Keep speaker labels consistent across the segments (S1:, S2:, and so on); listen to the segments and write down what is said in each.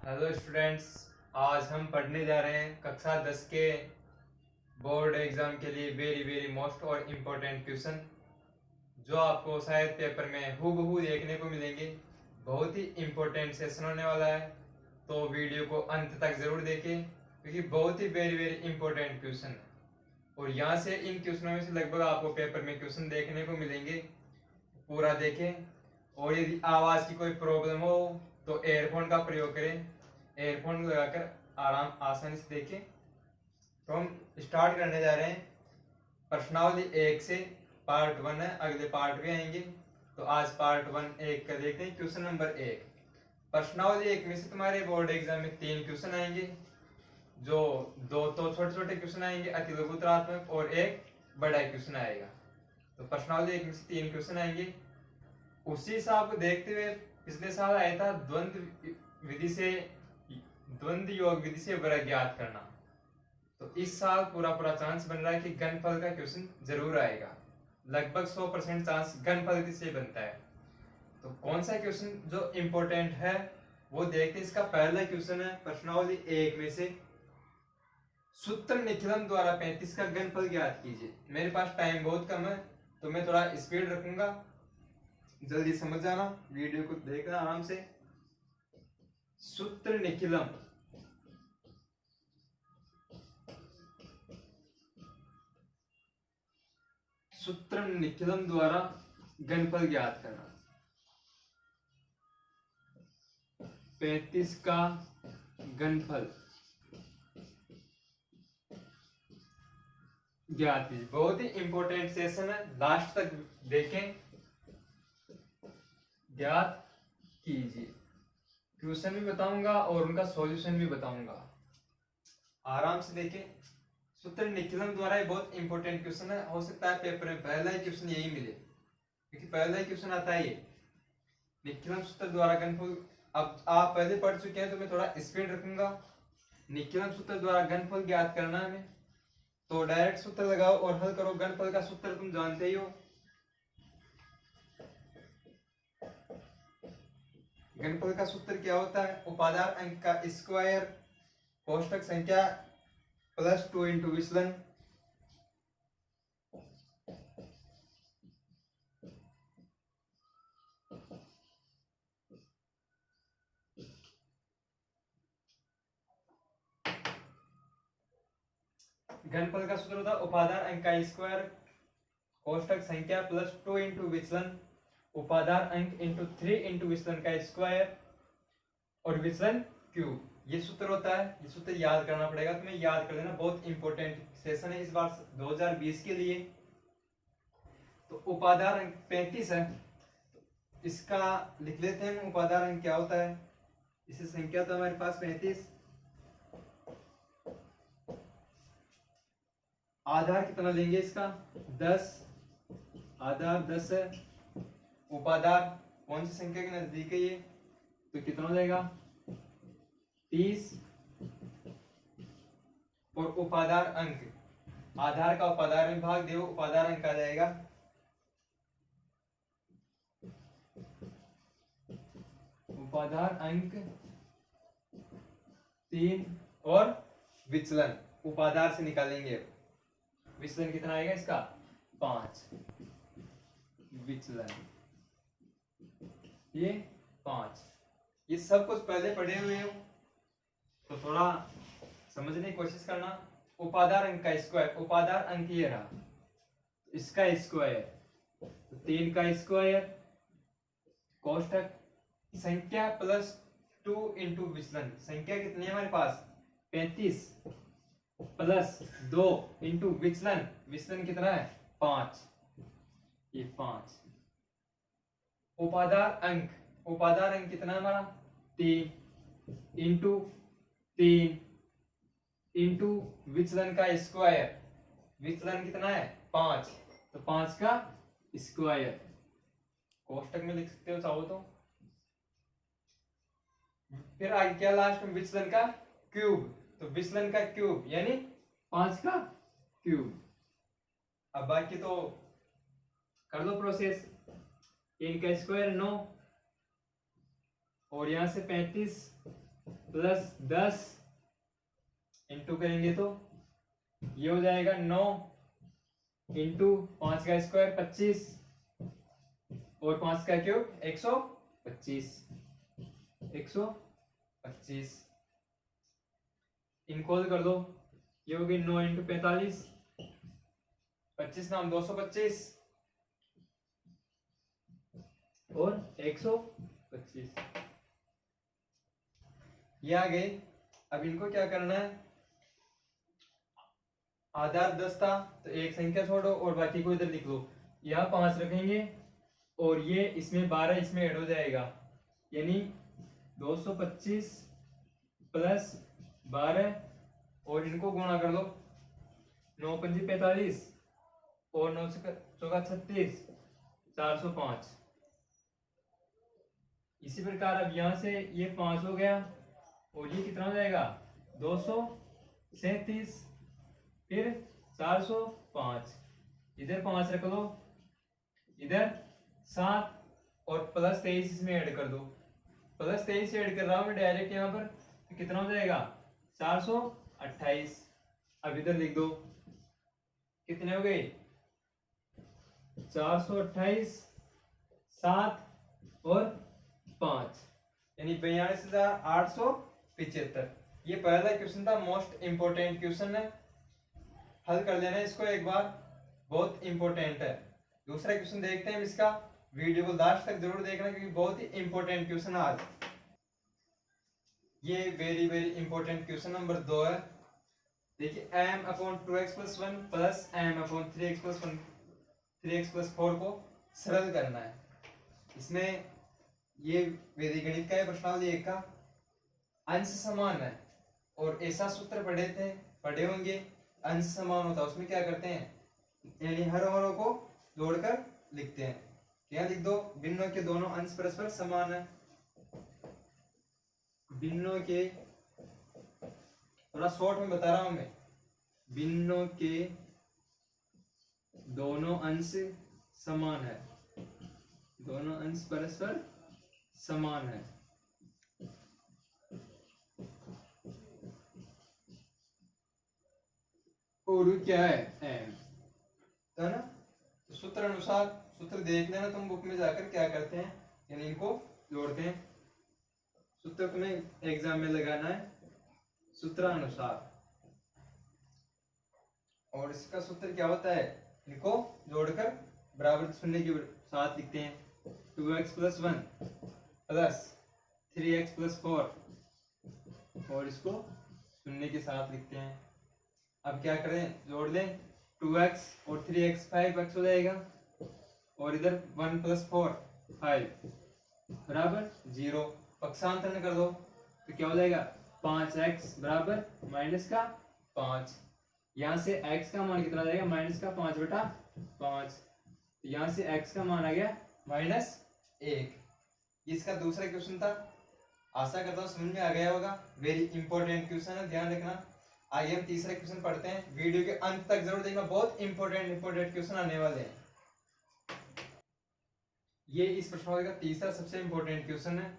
S1: Hello students, आज हम पढ़ने जा रहे हैं कक्षा 10 के बोर्ड एग्जाम के लिए वेरी वेरी मोस्ट और इम्पोर्टेंट क्वेश्चन जो आपको शायद पेपर में हूबहू देखने को मिलेंगे। बहुत ही इम्पोर्टेंट सेशन होने वाला है, तो वीडियो को अंत तक जरूर देखें क्योंकि बहुत ही वेरी वेरी इम्पोर्टेंट क्वेश्चन है। और यहाँ से इन क्वेश्चनों में से लगभग आपको पेपर में क्वेश्चन देखने को मिलेंगे, पूरा देखें। और यदि आवाज़ की कोई प्रॉब्लम हो तो एयरफोन का प्रयोग करें, एयरफोन लगाकर आराम आसानी से देखें। तो हम स्टार्ट करने जा रहे हैं प्रश्नावली 1 से। पार्ट 1 है, अगले पार्ट भी आएंगे। तो आज पार्ट 1 1 का देखते हैं। क्वेश्चन नंबर 1, प्रश्नावली 1 में से तुम्हारे बोर्ड एग्जाम में 3 क्वेश्चन आएंगे, जो 2 तो छोटे छोटे क्वेश्चन आएंगे अति लघुतरात्मक और एक बड़ा क्वेश्चन आएगा। तो प्रश्नावली 1 में से 3 क्वेश्चन आएंगे। उसी हिसाब को देखते हुए पिछले साल आया था द्वंद्व योग विधि से वर्ग ज्ञात करना। तो इस साल पूरा पूरा चांस बन रहा है कि घनफल का क्वेश्चन जरूर आएगा। लगभग 100% चांस घनफल से बनता है। तो कौन सा क्वेश्चन जो इम्पोर्टेंट है वो देखते हैं। इसका पहला क्वेश्चन है प्रश्नावली 1 में से, सूत्र निखिलम द्वारा 35 का घनफल ज्ञात कीजिए। मेरे पास टाइम बहुत कम है तो मैं थोड़ा स्पीड रखूंगा, जल्दी समझ जाना, वीडियो को देखना आराम से। सूत्र निखिलम द्वारा घनफल ज्ञात करना। 35 का घनफल ज्ञात कीजिए। बहुत ही इंपॉर्टेंट सेशन है, लास्ट तक देखें। ज्ञात कीजिए, क्वेश्चन भी बताऊंगा और उनका सॉल्यूशन भी बताऊंगा, आराम से देखें। सूत्र निखिलम द्वारा ये बहुत इंपॉर्टेंट क्वेश्चन है। हो सकता है पेपर में पहला ही क्वेश्चन यही मिले क्योंकि पहला ही क्वेश्चन आता है ये, निखिलम सूत्र द्वारा घनफल। अब आप पहले पढ़ चुके हैं तो मैं थोड़ा स्पीड रखूंगा। निखिलम सूत्र द्वारा घनफल ज्ञात करना है, तो डायरेक्ट सूत्र लगाओ और हल करो। घनफल का सूत्र तुम जानते ही हो, घनफल का सूत्र क्या होता है? उपादान अंक का स्क्वायर कोष्ठक संख्या प्लस 2 इंटू विचलन। घनफल का सूत्र होता है उपादान अंक का स्क्वायर कोष्ठक संख्या प्लस 2 इंटू विचलन, उपादान अंक इंटू 3 इंटू विचलन का स्क्वायर और विचलन क्यूब। ये सूत्र होता है। ये सूत्र याद करना पड़ेगा, तुम्हें याद कर लेना। बहुत इंपॉर्टेंट सेशन है इस बार 2020 के लिए। तो उपादान अंक 35 है, तो इसका लिख लेते हैं। उपादान अंक क्या होता है? इसे संख्या तो हमारे पास 35, आधार कितना लेंगे इसका? 10, आधार 10 है। उपादान कौन सी संख्या के नजदीक है ये, तो कितना हो जाएगा? 30। और उपादान अंक, आधार का उपादान में भाग दो, उपादान अंक आ जाएगा। उपादान अंक 3 और विचलन उपादान से निकालेंगे। विचलन कितना आएगा इसका? 5। विचलन ये 5। ये सब कुछ पहले पढ़े हुए हो तो थोड़ा समझने की कोशिश करना। उपादान अंक का स्क्वायर, उपादान अंक ये रहा, इसका स्क्वायर, तो 3 का स्क्वायर कोष्ठक संख्या प्लस 2 इंटू विचलन। संख्या कितनी है हमारे पास? 35 प्लस 2 इंटू विचलन, विचलन कितना है? 5। ये 5। उपादान अंक, उपादान अंक कितना है हमारा? 3 इंटू 3 इंटू विचलन का स्क्वायर, विचलन कितना है? 5, तो 5 का स्क्वायर। कोष्ठक में लिख सकते हो चाहो तो। फिर आगे क्या लास्ट में? विचलन का क्यूब, तो विचलन का क्यूब यानी 5 का क्यूब। अब बाकी तो कर लो प्रोसेस। इनका स्क्वायर 9 और यहां से 35 प्लस 10 इंटू करेंगे तो ये हो जाएगा 9 इंटू 5 का स्क्वायर 25 और 5 का क्यूब 125 125। इनको कर दो, ये होगी 9 इंटू 45 25 नाम 225 और 125 ये आ गए। अब इनको क्या करना है, आधार 10 था तो एक संख्या छोड़ो और बाकी को इधर लिख दो। यहाँ 5 रखेंगे और ये इसमें 12 इसमें ऐड हो जाएगा, यानी 225 प्लस 12 और इनको गुणा कर दो। 9 पंजी 45 और 9 चौका 36 405। इसी प्रकार अब यहाँ से ये 5 हो गया और ये कितना हो जाएगा 237 फिर 405। इधर 5 रख दो, इधर 7 और प्लस 23 इसमें ऐड कर दो। प्लस 23 ऐड कर रहा हूं मैं डायरेक्ट यहाँ पर, तो कितना हो जाएगा 428। अब इधर लिख दो, कितने हो गए 428 7 और 5 यानी 42,875। ये पहला क्वेश्चन था, मोस्ट इंपोर्टेंट क्वेश्चन है, हल कर लेना इसको एक बार, बहुत इंपॉर्टेंट है। दूसरा क्वेश्चन देखते हैं इसका, वीडियो को लास्ट तक जरूर देखना क्योंकि बहुत ही इंपॉर्टेंट क्वेश्चन है आज। ये very very important question number 2 है। देखिए m/2x+1 प्लस m/3x+1 3x+4 को सरल करना है। इसमें ये वेदिक गणित का है, प्रश्नावली 1 का, अंश समान है और ऐसा सूत्र पढ़े होंगे, अंश समान होता है उसमें क्या करते हैं, यानी हर हरों को जोड़कर लिखते हैं। क्या लिख दो, भिन्नों के दोनों अंश परस्पर समान है। भिन्नों के, थोड़ा शॉर्ट में बता रहा हूं मैं, भिन्नों के दोनों अंश समान है, दोनों अंश परस्पर समान है। और क्या है m, है ना। तो सूत्र अनुसार, सूत्र देख लेना तुम बुक में जाकर क्या करते हैं, यानी इनको जोड़ते हैं। सूत्र तुम्हें एग्जाम में लगाना है सूत्र अनुसार, और इसका सूत्र क्या होता है, इनको जोड़कर बराबर शून्य के साथ लिखते हैं। 2x+1 प्लस 3x+4 और इसको शून्य के साथ लिखते हैं। अब क्या करें, जोड़ लें, 2x और 3x 5x हो जाएगा और इधर 1 + 4 5 बराबर 0। पक्षांतरण कर दो तो क्या हो जाएगा 5x बराबर -5। यहाँ से x का मान कितना जाएगा -5/5। यहाँ से x का मान आ गया -1। इसका दूसरा क्वेश्चन था, आशा करता हूँ समझ में आ गया होगा, वेरी इंपॉर्टेंट क्वेश्चन है, ध्यान रखना। आइए हम तीसरा क्वेश्चन पढ़ते हैं, वीडियो के अंत तक जरूर देखना, बहुत इंपॉर्टेंट क्वेश्चन आने वाले हैं। ये इस प्रश्नावली का तीसरा सबसे इंपॉर्टेंट क्वेश्चन है,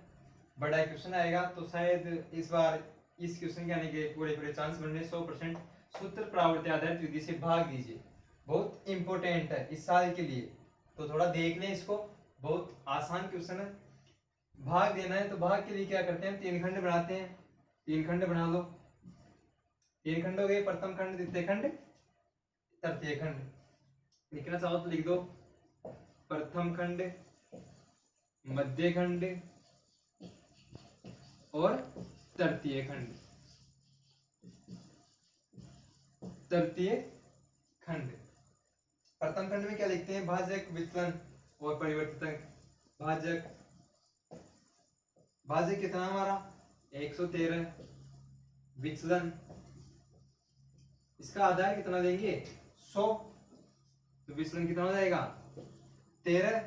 S1: बड़ा क्वेश्चन आएगा तो शायद इस बार इस क्वेश्चन के आने के पूरे चांस बन रहे 100%। सूत्र प्रवृत्ति आधारित विधि से भाग दीजिए, बहुत इंपॉर्टेंट है इस साल के लिए, तो थोड़ा देख लें इसको, बहुत आसान क्वेश्चन है। भाग देना है तो भाग के लिए क्या करते हैं, 3 खंड बनाते हैं। 3 खंड बना लो, 3 खंड हो गए, प्रथम खंड, द्वितीय खंड, तृतीय खंड। लिखना चाहो तो लिख दो, प्रथम खंड, मध्य खंड और तृतीय खंड। तृतीय खंड, प्रथम खंड में क्या लिखते हैं, भाजक, विचलन और परिवर्तित अंक। भाजक कितना हमारा 113, विचलन इसका आधार कितना लेंगे 100, तो विचलन कितना हो जाएगा 13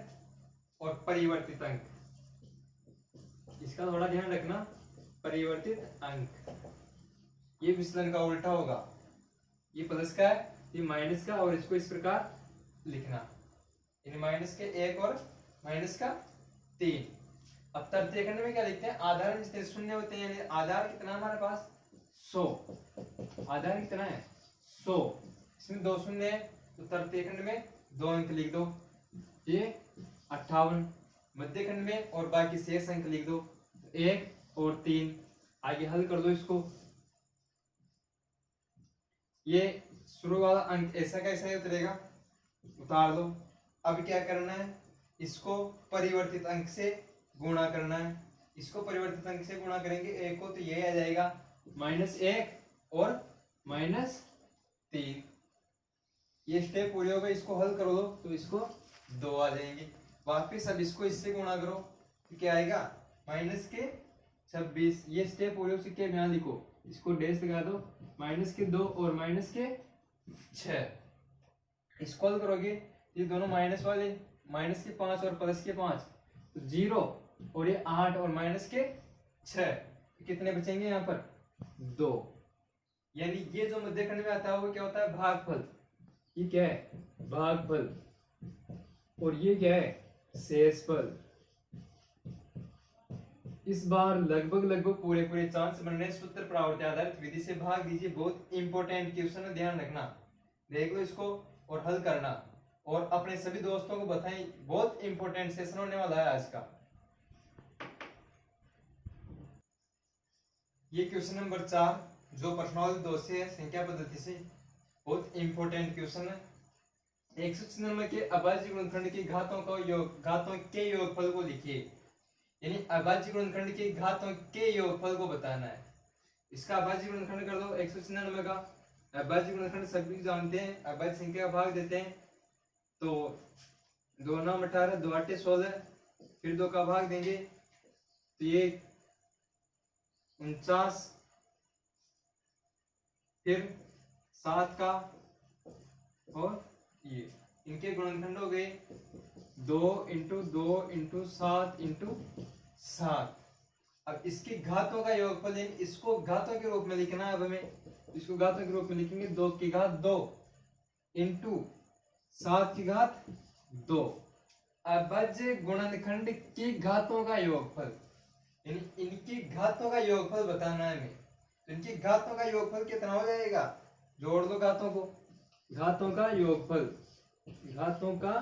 S1: और परिवर्तित अंक, इसका थोड़ा ध्यान रखना, परिवर्तित अंक ये विचलन का उल्टा होगा, ये प्लस का है ये माइनस का, और इसको इस प्रकार लिखना, इन माइनस के 1 और माइनस का 3। अब तृतीय खंड में क्या लिखते हैं, आधार में जितने शून्य होते हैं, यानी आधार कितना हमारे पास 100, आधार कितना है 100, इसमें 2 शून्य है, तो तृतीय खंड में 2 अंक लिख दो, ये 58, मध्य खंड में और बाकी शेष अंक लिख दो, 1 और 3, आगे हल कर दो इसको, ये शुरू वाला अंक ऐसा कैसा ही उतरेगा, उतार दो। अब क्या करना है, इसको परिवर्तित अंक से गुणा करना है, इसको परिवर्तित अंक से गुणा करेंगे एक को, तो ये आ जाएगा -1 और -3, ये स्टेप पूरे हो गए, इसको हल करो दो तो इसको 2 आ जाएंगे। वापिस अब इसको इससे गुणा करो तो क्या आएगा -26, ये स्टेप पूरे हो चुके हैं, यहाँ लिखो, इसको डैश लगा दो, -2 और -6, इसको हल करोगे ये दोनों माइनस वाले, -5 और +5, तो 0 और ये 8 और -6, कितने बचेंगे यहाँ पर 2, यानी ये जो मध्य खंड में आता है वो क्या होता है भागफल, ये क्या है भागफल, और ये क्या है शेषफल। इस बार लगभग पूरे चांस बन रहे, सूत्र प्रवृत्ति आधारित विधि से भाग दीजिए, बहुत इंपॉर्टेंट क्वेश्चन है, ध्यान रखना, देख लो इसको और हल करना, और अपने सभी दोस्तों को बताएं, बहुत इंपॉर्टेंट सेशन होने वाला है आज का। ये क्वेश्चन नंबर 4 जो प्रश्नावली 2 से है, संख्या पद्धति से, बहुत इंपॉर्टेंट क्वेश्चन है। 196 के अभाज्य गुणनखंड की घातों के योगफल को लिखिए, यानी अभाज्य गुणनखंड के घातों के योगफल को बताना है। इसका अभाज्य गुणनखंड कर दो 196 का, अभाज्य गुणनखंड सभी जानते हैं, अभाज्य संख्या का भाग देते हैं, तो 2 9 18, 2 8 16, फिर 2 का भाग देंगे तो ये 49, फिर 7 का, और ये इनके गुणनखंड हो गए 2 × 2 × 7 × 7। अब इसकी घातों का योगफल, इसको घातों के रूप में लिखना है, अब हमें इसको घातों के रूप में लिखेंगे, 2 की घात 2 × 7 की घात 2, अभाज्य गुणनखंड की घातों का योगफल, यानी इनकी घातों का योगफल बताना है हमें, तो इनकी घातों का योगफल कितना हो जाएगा, जोड़ दो घातों को, घातों का योगफल, घातों का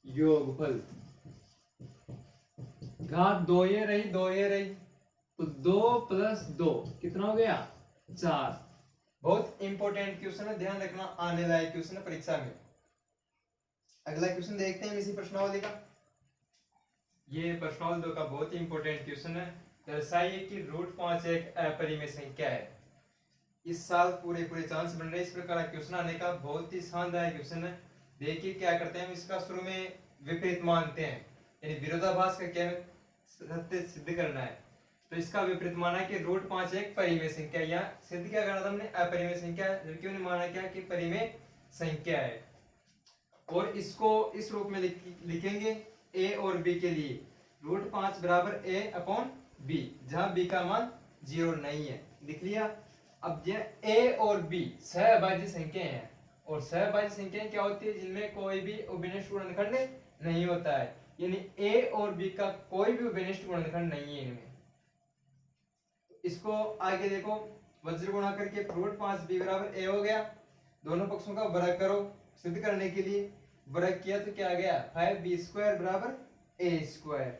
S1: योगफल, घात 2 ये रही 2 ये रही, तो 2 + 2 कितना हो गया 4। बहुत इंपॉर्टेंट क्वेश्चन है, ध्यान रखना, आने लायक क्वेश्चन है परीक्षा में। अगला क्वेश्चन देखते हैं इसी प्रश्नावली का। ये प्रश्नावली 2 का बहुत इंपॉर्टेंट क्वेश्चन है। दर्शाइए कि √5 एक अपरिमेय संख्या है। इस साल पूरे चांस बन रहे इस प्रकार क्वेश्चन आने का, बहुत ही शानदार क्वेश्चन है। देखिए क्या करते हैं, इसका शुरू में विपरीत मानते हैं, यानी विरोधाभास का क्या सत्य सिद्ध करना है, तो इसका विपरीत माना कि √5 एक परिमेय संख्या, या सिद्ध क्या करना था हमने अपरिमेय संख्या, जबकि उन्होंने माना क्या कि परिमेय संख्या है, और इसको इस रूप में लिखेंगे a और b के लिए, √5 = a/b, जहां b का मान 0 नहीं है, लिख लिया। अब ये a और b सहअभाज्य संख्या हैं, और सहअभाज्य संख्याएं क्या होती है, जिनमें कोई भी उभयनिष्ठ गुणनखंड नहीं होता है, यानी a और b का कोई भी उभयनिष्ठ गुणनखंड नहीं है इनमें। इसको आगे देखो, वज्र गुणा करके √5b = a हो गया, दोनों पक्षों का वर्ग करो सिद्ध करने के लिए, वर्ग किया तो क्या आ गया 5b² = a²,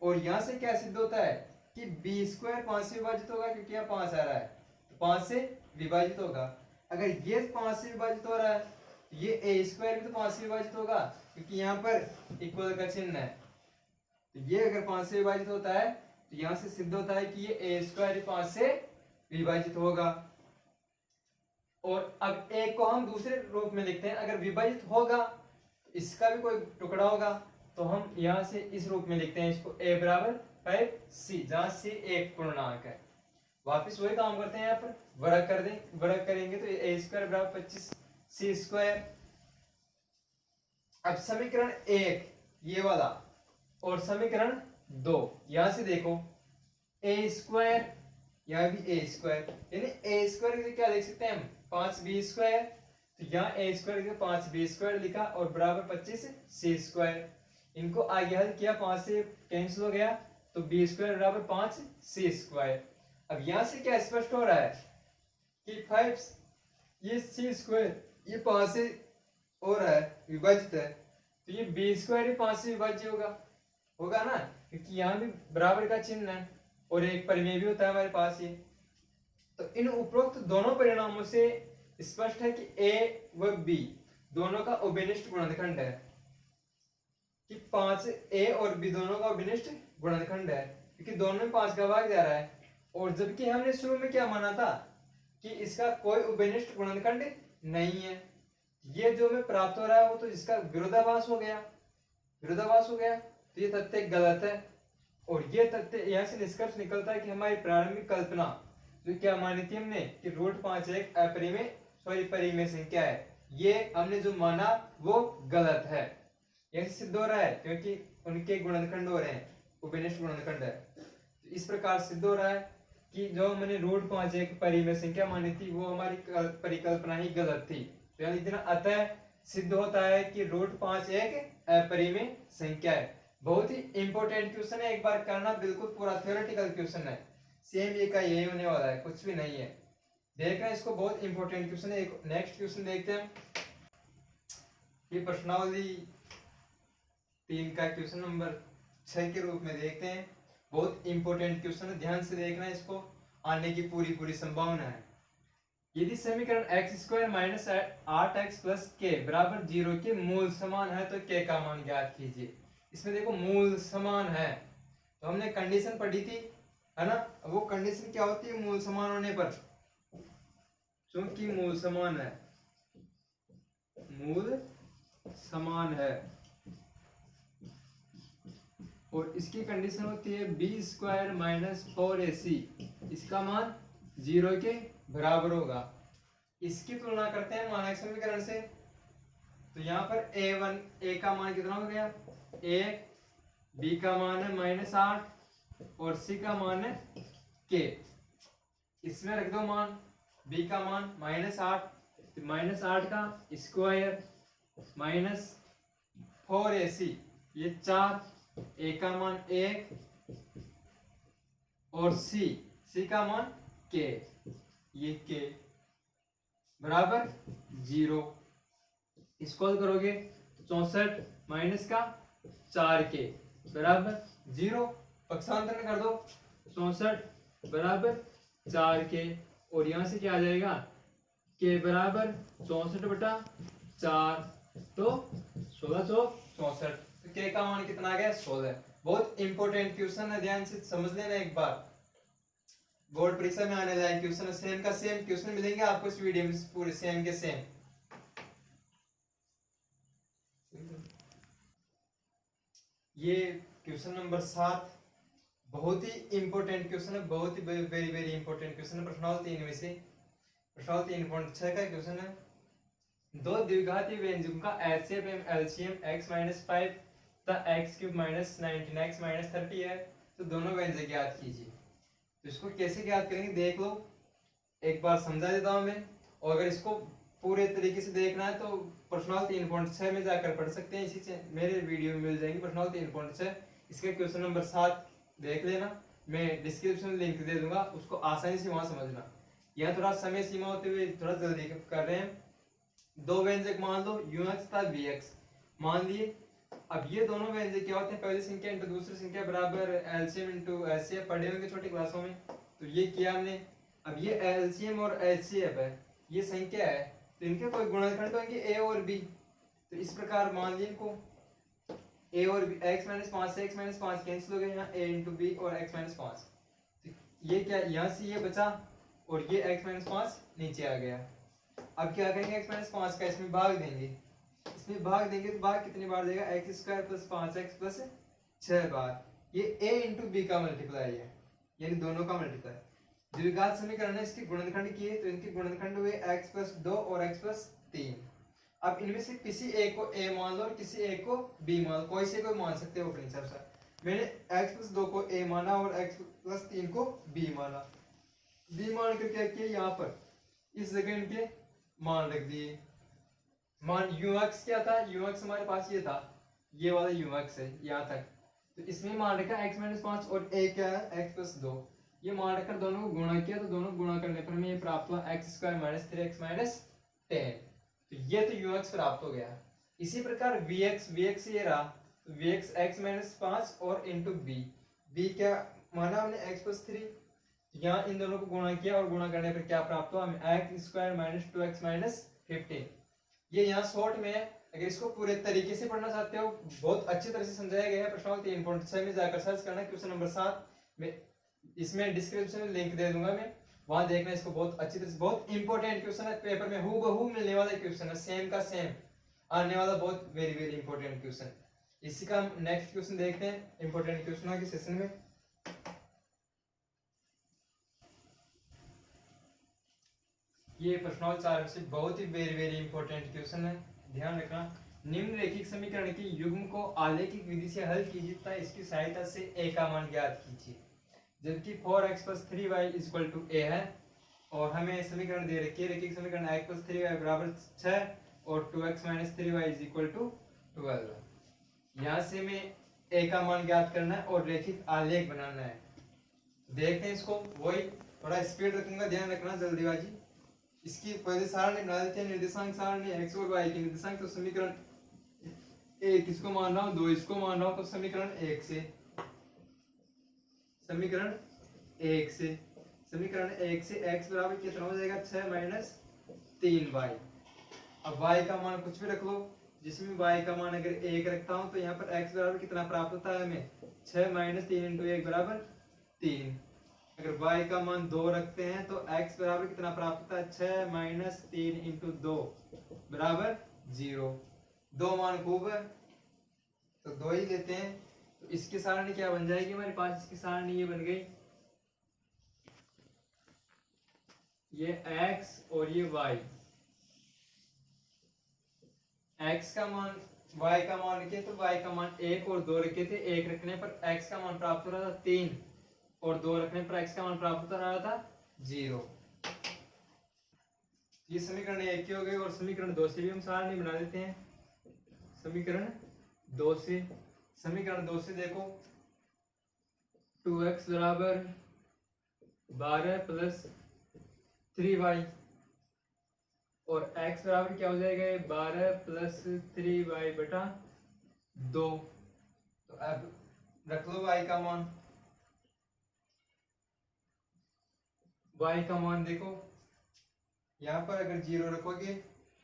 S1: और यहाँ से क्या सिद्ध होता है कि b² 5 से विभाजित होगा, क्योंकि यहाँ 5 आ रहा है, तो 5 से विभाजित होगा। अगर ये 5 से विभाजित हो रहा है तो ये a² भी तो 5 से विभाजित होगा, क्योंकि यहाँ पर इक्वल का चिन्ह है, तो ये अगर 5 से विभाजित होता है तो यहाँ से सिद्ध होता है कि ये a² 5 से विभाजित होगा। और अब a को हम दूसरे रूप में लिखते हैं, अगर विभाजित होगा इसका भी कोई टुकड़ा होगा, तो हम यहाँ से इस रूप में लिखते हैं इसको, a = 5c, जहां c एक पूर्णांक है। वापिस वही काम करते हैं, यहाँ पर वर्ग कर दें, वर्ग करेंगे तो a² = 25c²। अब समीकरण 1 ये वाला और समीकरण 2, यहां से देखो a², यहाँ भी a², यानी a² क्या देख सकते हैं हम 5b², तो यहाँ a² 5b² लिखा और बराबर 25c²। इनको आगे हल किया, 5 से कैंसिल हो गया तो बी स्क्वायर बराबर 5c स्क्वायर। अब यहाँ से क्या स्पष्ट हो रहा है कि 5 ये c स्क्वायर ये 5 से हो रहा है, विभाजित है, तो ये बी स्क्वायर भी 5 से विभाज्य होगा ना, क्योंकि यहाँ भी बराबर का चिन्ह है और एक परिमेय भी होता है हमारे पास ये। तो इन उपरोक्त दोनों परिणामों से स्पष्ट है कि a व b दोनों का उभयनिष्ठ गुणनखंड है, कि 5a और b दोनों का उभयनिष्ठ गुणनखंड है, क्योंकि दोनों में 5 का भाग जा रहा है। और जबकि हमने शुरू में क्या माना था कि इसका कोई उभयनिष्ठ गुणनखंड नहीं है, ये जो हमें प्राप्त हो रहा है वो तो इसका विरोधाभास हो गया, तो ये तथ्य गलत है। और ये तथ्य यहाँ से निष्कर्ष निकलता है कि हमारी प्रारंभिक कल्पना जो क्या मानी थी हमने कि √5 एक अपरिमेय परिमेय संख्या है, ये हमने जो माना वो गलत है। यह सिद्ध हो रहा है क्योंकि उनके गुणनखंड हो रहे हैं, उभयनिष्ठ गुणनखंड है। तो इस प्रकार सिद्ध हो रहा है कि जो हमने √5 एक परिमेय संख्या मानी थी वो हमारी परिकल्पना ही गलत थी। तो यानी इतना अतः सिद्ध होता है कि √5 एक अपरिमेय संख्या है। बहुत ही इंपॉर्टेंट क्वेश्चन है, एक बार करना, बिल्कुल पूरा थ्योरेटिकल क्वेश्चन है, सेम ये का यही होने वाला है, कुछ भी नहीं है। देखना इसको, बहुत इंपॉर्टेंट क्वेश्चन है। एक नेक्स्ट क्वेश्चन देखते हैं, ये प्रश्नावली 3 का क्वेश्चन नंबर 6 के रूप में देखते हैं। बहुत इंपॉर्टेंट क्वेश्चन है, ध्यान से देखना, इसको आने की पूरी संभावना है। यदि समीकरण x² minus 8x plus k बराबर 0 के मूल समान है तो k का मान ज्ञात कीजिए। इसमें देखो मूल समान है, तो हमने कंडीशन पढ़ी थी, है ना। वो कंडीशन क्या होती है मूल समान होने पर, चूंकि मूल समान है और इसकी कंडीशन होती है b² माइनस 4ac, इसका मान 0 के बराबर होगा। इसकी तुलना करते हैं मानक समीकरण से, तो यहाँ पर a का मान कितना हो गया 1, b का मान है -8 और c का मान है k। इसमें रख दो मान, b का मान -8, तो -8 का स्क्वायर माइनस 4ac ये 4, a का मान 1 और c का मान k, ये k बराबर 0। इसको करोगे 64 माइनस का 4k बराबर 0, पक्षांतर में कर दो 64 बराबर 4k और यहाँ से क्या आ जाएगा k बराबर 64/4, तो 1664, तो k का मान कितना आ गया 16। बहुत इंपॉर्टेंट क्वेश्चन है, ध्यान से समझ लेना, एक बार बोर्ड परीक्षा में आने लायक क्वेश्चन, सेम का सेम क्वेश्चन मिलेंगे आपको इस वीडियो में, पूरे सेम के सेम। ये क्वेश्चन नंबर 7 बहुत ही इंपॉर्टेंट क्वेश्चन है, बहुत ही वेरी इंपॉर्टेंट क्वेश्चन है। प्रश्नावली 3 में से प्रश्नावली 3.6 का क्वेश्चन है, दो द्विघाती व्यंजकों का HCF एवं LCM x - 5 तथा x³ - 19x - 30 है, तो दोनों व्यंजक ज्ञात कीजिए। तो इसको कैसे ज्ञात करेंगे देख लो, एक बार समझा देता हूं मैं, और अगर इसको पूरे तरीके से देखना है तो प्रश्नावली 3.6 में जाकर पढ़ सकते हैं, इसी से मेरे वीडियो में मिल जाएंगे प्रश्नावली 3.6। इसका क्वेश्चन नंबर 7 देख लेना, मैं डिस्क्रिप्शन में लिंक दे दूंगा, उसको आसानी से वहां समझना। यह थोड़ा समय सीमा होते हुए थोड़ा जल्दी कर रहे हैं। दो व्यंजक मान लो ux तथा vx मान लिए। अब ये दोनों व्यंजक क्या होते हैं, पहली संख्या इंटू दूसरी संख्या बराबर एलसीएम इंटू एचसीएफ, पढ़े होंगे छोटी क्लासों में, तो ये किया हमने। अब ये एलसीएम और एचसीएफ है, ये संख्या है, तो इनके कोई गुणनखंड होंगे a और b। तो इस प्रकार मान लिए इनको a और b, x - 5 से x - 5 कैंसिल हो गए, यहाँ a इंटू बी और x - 5, तो ये क्या यहाँ से ये बचा और ये x - 5 नीचे आ गया। अब क्या करेंगे x - 5 का इसमें भाग देंगे, तो भाग कितनी बार देगा x² + 5x + 6 बार, ये a इंटू बी का मल्टीप्लाई है, यानी दोनों का मल्टीप्लाई। द्विघात समीकरण है, इसके गुणनखंड किए तो इनके गुणनखंड हुए x + 2 और x + 3। अब इनमें से किसी एक को a मान लो और किसी एक को b मान लो, कोई से कोई मान सकते हो अपने हिसाब से। मैंने x + 2 को a माना और x + 3 को b माना। b मान कर क्या किया, यहाँ पर इस जगह इनके मान रख दिए। मान ux क्या था, ux हमारे पास ये था, ये वाला ux है यहाँ तक, तो इसमें मान रखा x माइनस 5 और a क्या है x प्लस 2, ये मान रखकर दोनों को गुणा किया, तो दोनों को गुणा करने पर हमें ये प्राप्त हुआ x square minus 3x minus 10। तो ये तो ux प्राप्त हो गया। इसी प्रकार vx ये रहा, तो vx x माइनस 5 और इंटू b क्या माना हमने x प्लस 3, यहाँ इन दोनों को गुणा किया और गुणा करने पर क्या प्राप्त हुआ हमें x square minus 2x minus 15। ये यहाँ शॉर्ट में है, अगर इसको पूरे तरीके से पढ़ना चाहते हो, बहुत अच्छी तरह से समझाया गया है प्रश्नावली 3.6 में, जाकर सर्च करना क्वेश्चन नंबर 7 में, इसमें डिस्क्रिप्शन में लिंक दे दूंगा मैं, वहां देखना इसको, बहुत अच्छी तरह से, बहुत इंपॉर्टेंट क्वेश्चन है, पेपर में हूबहू मिलने वाला क्वेश्चन है, सेम का सेम आने वाला, बहुत वेरी वेरी इंपॉर्टेंट क्वेश्चन। इसी का हम नेक्स्ट क्वेश्चन देखते हैं इंपॉर्टेंट क्वेश्चन के सेशन में। ये प्रश्नावली 4 से बहुत ही वेरी वेरी इंपॉर्टेंट क्वेश्चन है, ध्यान रखना। निम्नलिखित समीकरण की युग्म को आलेखिक विधि से हल कीजिए तथा इसकी सहायता से a का मान ज्ञात कीजिए। जबकि 4x plus 3y equal to a है और हमें समीकरण दे रखी है, रैखिक समीकरण x प्लस 3y बराबर 6 और 2x minus 3y is equal to 12। यहाँ से हमें a का मान ज्ञात करना है और रैखिक आलेख बनाना है। देखते हैं इसको, वही थोड़ा स्पीड रखूंगा, ध्यान रखना, जल्दीबाजी। इसकी पहले सारणी बना देते हैं, निर्देशांक सारणी x और y के निर्देशांक, तो समीकरण 1 इसको मान रहा हूँ, 2 इसको मान रहा हूँ, तो समीकरण 1 से x बराबर कितना हो जाएगा 6 माइनस 3y। अब y का मान कुछ भी रख लो, जिसमें y का मान अगर 1 रखता हूं तो यहाँ पर x बराबर कितना प्राप्त होता है हमें 6 माइनस 3 इंटू 1 बराबर 3। अगर y का मान 2 रखते हैं तो x बराबर कितना प्राप्त होता है 6 माइनस 3 इंटू 2 बराबर 0। 2 मान खूब है तो 2 ही लेते हैं। तो इसकी सारणी क्या बन जाएगी हमारे पास, इसकी सारणी ये बन गई, ये x और ये y, x का मान y का मान रखे तो y का मान 1 और 2 रखे थे, 1 रखने पर x का मान प्राप्त हो रहा था 3 और 2 रखने पर x का मान प्राप्त हो रहा था 0। ये समीकरण 1 की हो गई और समीकरण 2 से भी हम सारणी बना देते हैं। समीकरण 2 से देखो, 2x बराबर 12 प्लस 3y और x बराबर क्या हो जाएगा 12 प्लस 3y बटा 2। तो अब रख लो y का मान, y का मान देखो यहाँ पर अगर 0 रखोगे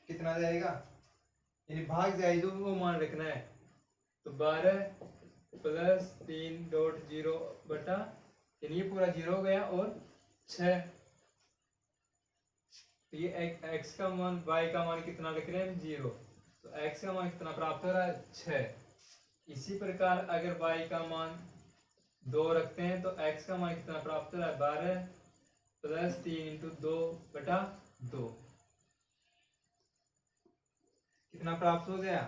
S1: कितना जाएगा, यानी भाग जाए जो वो मान रखना है, तो 12 प्लस 3.0 बटा, यानी ये पूरा 0 हो गया और 6। तो ये x का मान, y का मान कितना लिख रहे हैं 0, तो x का मान कितना प्राप्त हो रहा है 6। इसी प्रकार अगर y का मान 2 रखते हैं तो x का मान कितना प्राप्त हो रहा है 12 प्लस 3 इंटू 2 बटा 2, कितना प्राप्त हो गया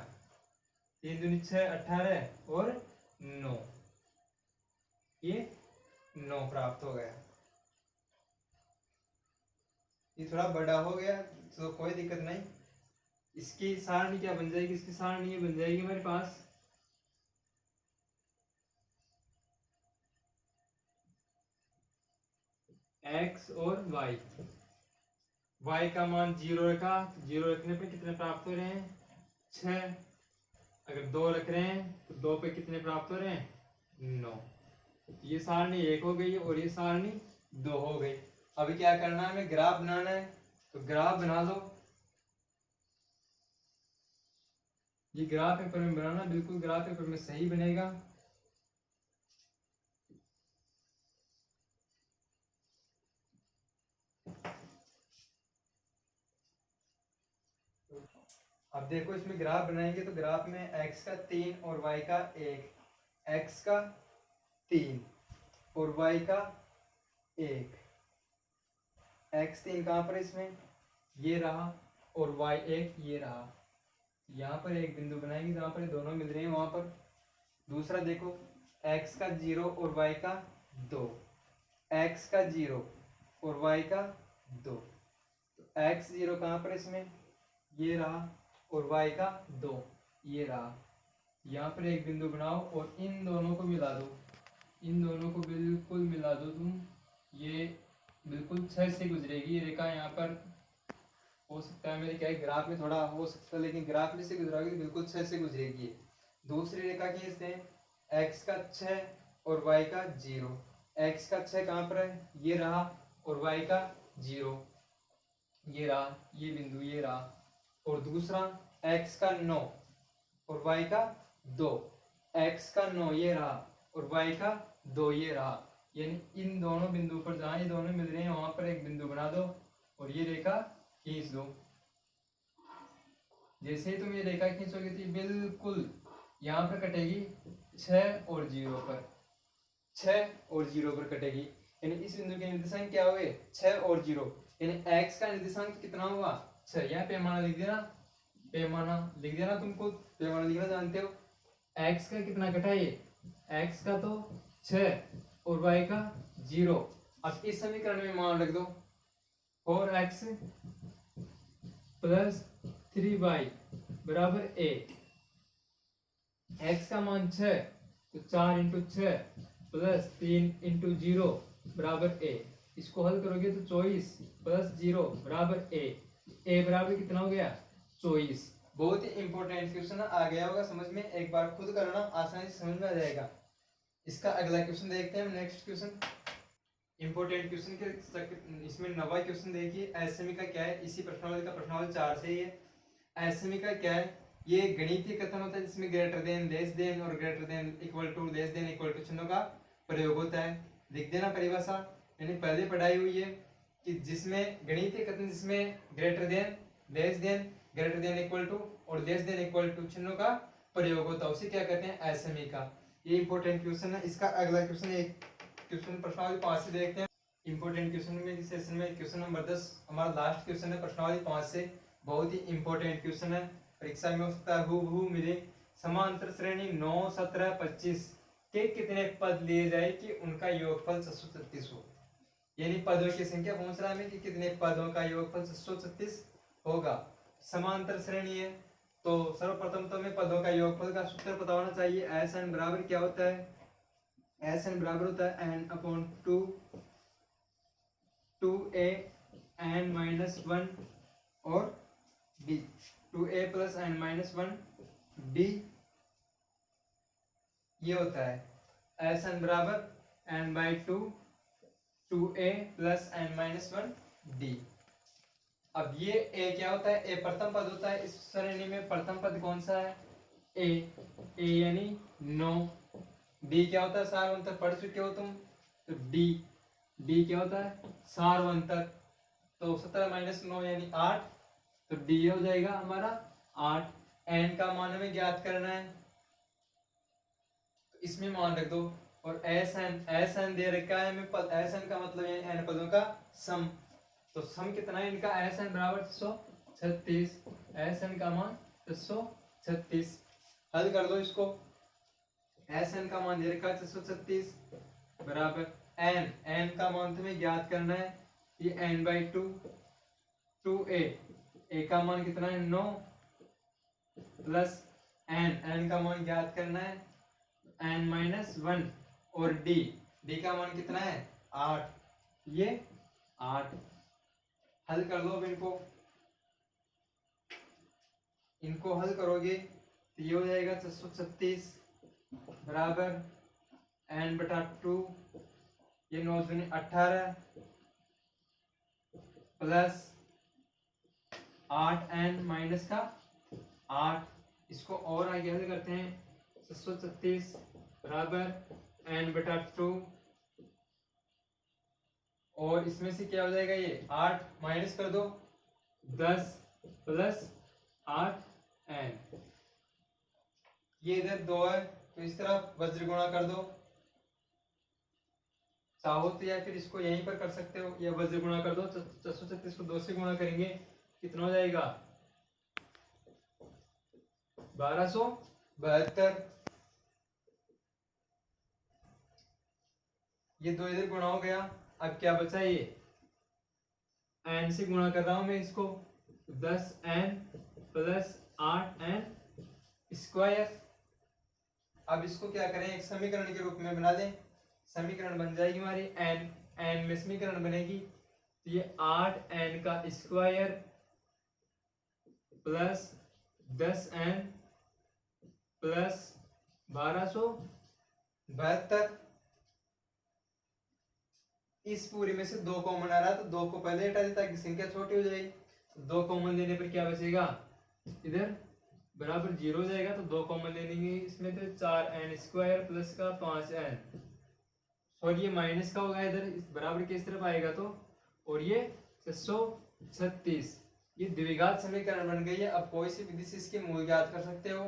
S1: 3 दूनी 6 18 और 9, ये 9 प्राप्त हो गया। ये थोड़ा बड़ा हो गया तो कोई दिक्कत नहीं। इसकी सारणी क्या बन जाएगी, इसकी सारणी ये बन जाएगी हमारे पास x और y का मान 0 रखा, 0 रखने पे कितने प्राप्त हो रहे हैं 6। अगर 2 रख रहे हैं तो 2 पे कितने प्राप्त हो रहे हैं 9। ये सारणी 1 हो गई और ये सारणी 2 हो गई। अभी क्या करना है, हमें ग्राफ बनाना है, तो ग्राफ बना लो। ये ग्राफ पेपर में बनाना, बिल्कुल ग्राफ पेपर में सही बनेगा। अब देखो इसमें ग्राफ बनाएंगे तो ग्राफ में x का 3 और y का 1, x का 3 और y का 1, x 3 कहाँ पर इसमें ये रहा और y 1 ये रहा, यहाँ पर एक बिंदु बनाएंगे जहाँ पर दोनों मिल रहे हैं वहां पर। दूसरा देखो x का 0 और y का 2, x का 0 और y का 2, तो x 0 कहाँ पर इसमें ये रहा और y का 2 ये रहा, यहाँ पर एक बिंदु बनाओ और इन दोनों को मिला दो, इन दोनों को बिल्कुल मिला दो तुम। ये बिल्कुल 6 से गुजरेगी ये रेखा। यहाँ पर हो सकता है मेरे क्या है ग्राफ में थोड़ा हो सकता है, लेकिन ग्राफ में से गुजराएगी तो बिल्कुल 6 से गुजरेगी। दूसरी रेखा खींचते हैं, x का 6 और y का 0। x का 6 कहाँ पर है, ये रहा, और y का 0 ये रहा, ये बिंदु ये रहा। और दूसरा x का 9 और y का 2, x का 9 ये रहा और y का 2 ये रहा। यानी इन दोनों बिंदु पर जहां ये दोनों मिल रहे हैं वहां पर एक बिंदु बना दो और ये रेखा खींच दो। जैसे ही तुम ये रेखा खींचोगे तो बिल्कुल यहाँ पर कटेगी 6 और 0 पर, 6 और 0 पर कटेगी। यानी इस बिंदु के निर्देशांक क्या हुए, 6 और 0। यानी x का निर्देशांक कितना हुआ, 6। यहाँ पैमाना लिख देना, पैमाना लिख देना, तुम खुद पैमाना लिखना जानते हो। x का कितना कटा ये, x का तो 6 और y का 0। अब इस समीकरण में मान रख दो, 4x प्लस 3y बराबर a। x का मान 6 तो 4 इंटू 6 प्लस 3 इंटू 0 बराबर a। इसको हल करोगे तो 24 प्लस 0 बराबर a बराबर कितना हो गया, 24। बहुत ही इंपॉर्टेंट क्वेश्चन आ गया होगा समझ में, एक बार खुद करना आसानी से समझ में आ जाएगा। इसका अगला क्वेश्चन देखते हैं, नेक्स्ट क्वेश्चन इंपॉर्टेंट क्वेश्चन के इसमें 9वां क्वेश्चन देखिए। एसएमई का क्या है, इसी प्रश्नावली का प्रश्नावली 4 से ही है। एसएमई का क्या है, ये गणितीय कथन होता है जिसमें ग्रेटर देन, लेस देन और greater than, equal to, less than, equal to चिन्हों का प्रयोग होता है। लिख देना परिभाषा, यानी पहले पढ़ाई हुई है कि जिसमें गणितीय कथन जिसमें greater than, less than, greater than, equal to और लेस देन, इक्वल टू चिन्हों का प्रयोग होता है, उसे क्या कहते हैं, एसएमई का। ये इंपॉर्टेंट क्वेश्चन है। इसका अगला क्वेश्चन एक क्वेश्चन प्रश्नावली 5 से देखते हैं। इंपॉर्टेंट क्वेश्चन में इस सेशन में क्वेश्चन नंबर 10 हमारा लास्ट क्वेश्चन है प्रश्नावली 5 से। बहुत ही इंपॉर्टेंट क्वेश्चन है, परीक्षा में हो सकता है हूबहू मिले। समांतर श्रेणी 9, 17, 25 के कितने पद लिए जाए कि उनका योगफल 636 हो। यानी पदों की संख्या पूछ रहा है कि कितने पदों का योगफल 636 होगा। समांतर श्रेणी है तो सर्वप्रथम तो हमें पदों का योगफल का सूत्र पता होना चाहिए। एस एन बराबर क्या होता है, एस एन बराबर होता है N upon 2a n minus 1 और b, 2a plus n minus 1 b ये होता है। एस एन बराबर n by 2 2a plus n minus 1 d। अब ये a क्या होता है, a प्रथम पद होता है। इस श्रेणी में प्रथम पद कौन सा है, a यानी 9। d क्या होता है, सार्वंतक पढ़ चुके हो तुम, तो d क्या होता है, सार्वंतक। तो 17 माइनस 9 यानी 8, तो d हो जाएगा हमारा 8। n का मान हमें ज्ञात करना है तो इसमें मान रख दो। और एस एन दे रखा है हमें, एस एन का मतलब है n पदों का सम। तो सम कितना है इनका, एस एन बराबर 636, एस एन का मान 636। हल कर दो इसको, एस एन का मान दे रखा है 636 बराबर एन का मान तुम्हें ज्ञात करना है, ये n बाई 2a का मान कितना है 9 प्लस n का मान ज्ञात करना है n माइनस 1 और d का मान कितना है 8, ये 8। हल कर लो अब इनको हल करोगे तो ये हो जाएगा 636 बराबर n बटा 2, ये 9 दूनी 18 प्लस 8n माइनस का 8। इसको और आगे हल करते हैं, 636 बराबर n बटा 2 और इसमें से क्या हो जाएगा, ये 8 माइनस कर दो 10 प्लस 8n। ये इधर 2 है तो इस तरफ वज्र गुणा कर दो, चाहो तो या फिर इसको यहीं पर कर सकते हो, या वज्र गुणा कर दो। 636 को 2 से गुणा करेंगे कितना हो जाएगा 1272। ये 2 इधर गुणा हो गया। अब क्या बचा, ये n से गुणा कर रहा हूं मैं इसको, 10n प्लस 8n स्क्वायर अब इसको क्या करें, एक समीकरण के रूप में बना दें। समीकरण बन जाएगी हमारी एन में समीकरण बनेगी, तो ये 8n का स्क्वायर प्लस 10n प्लस 1272। इस पूरी में से 2 कॉमन आ रहा है तो 2 को पहले हटा देता ताकि संख्या छोटी हो जाएगी। 2 कॉमन लेने पर क्या बचेगा, इधर बराबर 0 हो जाएगा, तो 2 कॉमन ले लेंगे इसमें, तो 4n स्क्वायर प्लस का 5n, और ये माइनस का होगा इधर बराबर के इस तरफ आएगा तो, और ये 636। ये द्विघात समीकरण बन गई है। अब कोई सी विधि से इसके मूल ज्ञात कर सकते हो।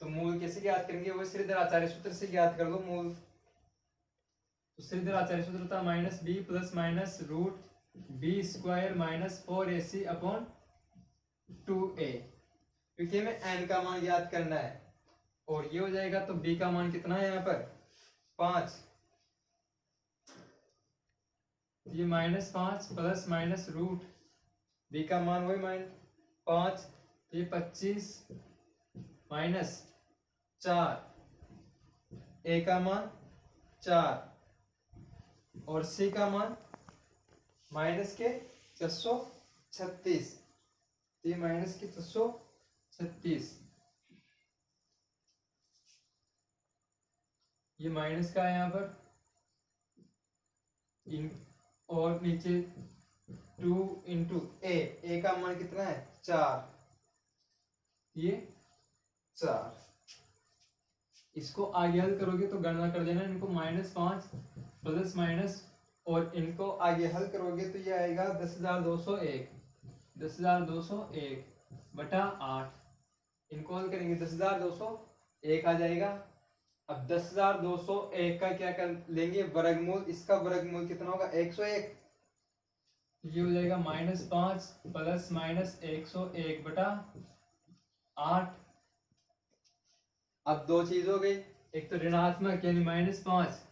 S1: तो मूल कैसे ज्ञात करेंगे, वो श्रीधर आचार्य सूत्र से ज्ञात कर दो मूल। तो श्रीधर आचार्य सूत्र था minus B plus minus root B square minus 4ac upon 2a, क्योंकि हमें n का मान ज्ञात करना है। और ये हो जाएगा, तो b का मान कितना है यहाँ पर 5, ये -5 प्लस माइनस रूट b का मान वही -5, ये 25 माइनस 4, a का मान 4 और c का मान माइनस के 636, ये माइनस के 636, ये माइनस का है यहाँ पर और नीचे 2 इंटू ए का मान कितना है 4, ये 4। इसको आगे हल करोगे तो गणना कर देना, इनको -5 प्लस माइनस और इनको आगे हल करोगे तो ये आएगा 10,201, 10,201 बटा 8। इनको हल करेंगे 10,201 आ जाएगा। अब 10,201 का क्या कर लेंगे वर्गमूल, इसका वर्गमूल कितना होगा 101, ये हो जाएगा -5 प्लस माइनस 101 बटा 8। अब दो चीज हो गई, एक तो ऋणात्मक यानी -5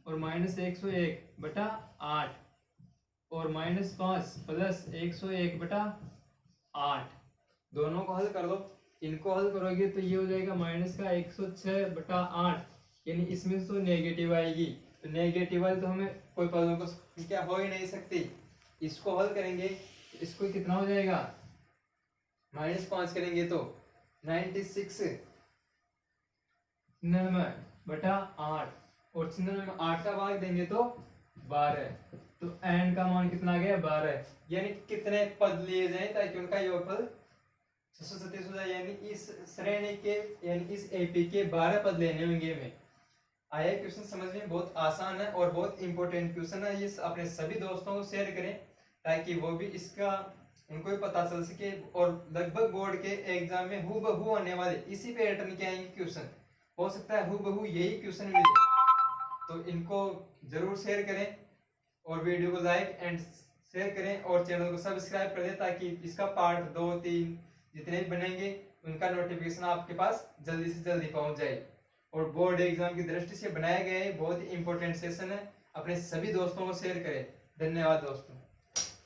S1: और -101 बटा 8 और -5 प्लस 101 बटा 8, दोनों को हल कर दो। इनको हल करोगे तो ये हो जाएगा माइनस का 106 बटा 8, यानी इसमें से तो नेगेटिव आएगी, तो नेगेटिव वाली तो हमें कोई पदों को क्या हो ही नहीं सकती। इसको हल करेंगे तो इसको कितना हो जाएगा, -5 करेंगे तो 96 बटा 8 और 8 का भाग देंगे तो 12, तो n का मान कितना आ गया 12। यानी कितने पद लिए जाए ताकि उनका योगफल 637 हो जाए, यानी इस श्रेणी के यानी इस एपी के 12 पद लेने होंगे हमें। आया क्वेश्चन समझ में, बहुत आसान है और बहुत इंपॉर्टेंट क्वेश्चन है। ये अपने सभी दोस्तों को शेयर करें ताकि वो भी इसका उनको भी पता चल सके, और लगभग बोर्ड के एग्जाम में हूबहू आने वाले इसी पैटर्न के आएंगे क्वेश्चन, हो सकता है हूबहू यही क्वेश्चन मिले। तो इनको जरूर शेयर करें और वीडियो को लाइक एंड शेयर करें और चैनल को सब्सक्राइब कर दें ताकि इसका पार्ट 2, 3 जितने भी बनेंगे उनका नोटिफिकेशन आपके पास जल्दी से जल्दी पहुंच जाए। और बोर्ड एग्जाम की दृष्टि से बनाया गया है, बहुत ही इंपॉर्टेंट सेशन है। अपने सभी दोस्तों को शेयर करें। धन्यवाद दोस्तों।